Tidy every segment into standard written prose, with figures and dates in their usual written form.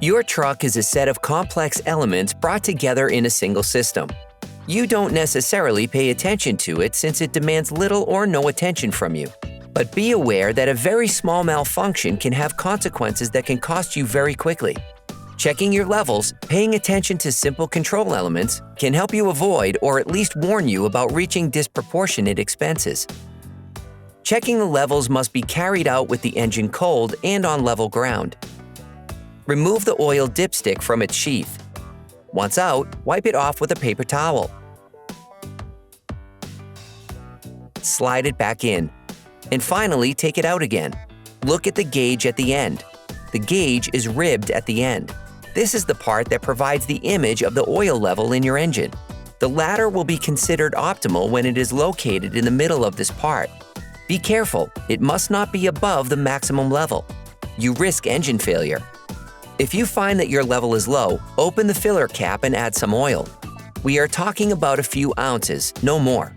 Your truck is a set of complex elements brought together in a single system. You don't necessarily pay attention to it since it demands little or no attention from you. But be aware that a very small malfunction can have consequences that can cost you very quickly. Checking your levels, paying attention to simple control elements, can help you avoid or at least warn you about reaching disproportionate expenses. Checking the levels must be carried out with the engine cold and on level ground. Remove the oil dipstick from its sheath. Once out, wipe it off with a paper towel. Slide it back in. And finally, take it out again. Look at the gauge at the end. The gauge is ribbed at the end. This is the part that provides the image of the oil level in your engine. The latter will be considered optimal when it is located in the middle of this part. Be careful, it must not be above the maximum level. You risk engine failure. If you find that your level is low, open the filler cap and add some oil. We are talking about a few ounces, no more.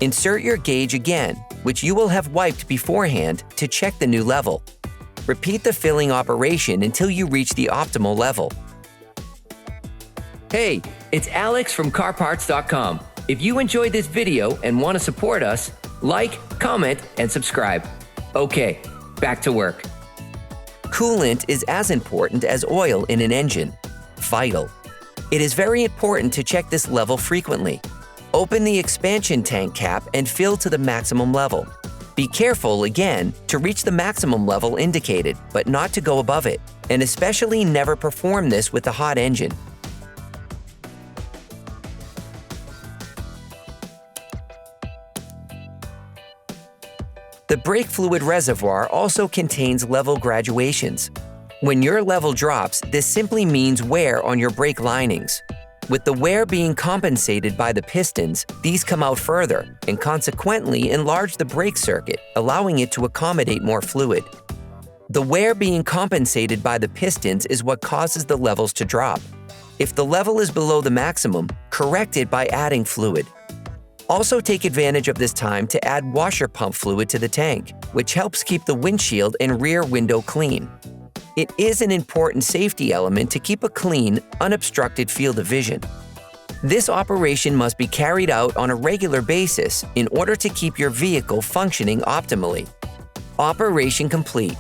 Insert your gauge again, which you will have wiped beforehand, to check the new level. Repeat the filling operation until you reach the optimal level. Hey, it's Alex from CarParts.com. If you enjoyed this video and want to support us, like, comment, and subscribe. Okay, back to work. Coolant is as important as oil in an engine. Vital. It is very important to check this level frequently. Open the expansion tank cap and fill to the maximum level. Be careful, again, to reach the maximum level indicated, but not to go above it, and especially never perform this with a hot engine. The brake fluid reservoir also contains level graduations. When your level drops, this simply means wear on your brake linings. With the wear being compensated by the pistons, these come out further and consequently enlarge the brake circuit, allowing it to accommodate more fluid. The wear being compensated by the pistons is what causes the levels to drop. If the level is below the maximum, correct it by adding fluid. Also take advantage of this time to add washer pump fluid to the tank, which helps keep the windshield and rear window clean. It is an important safety element to keep a clean, unobstructed field of vision. This operation must be carried out on a regular basis in order to keep your vehicle functioning optimally. Operation complete.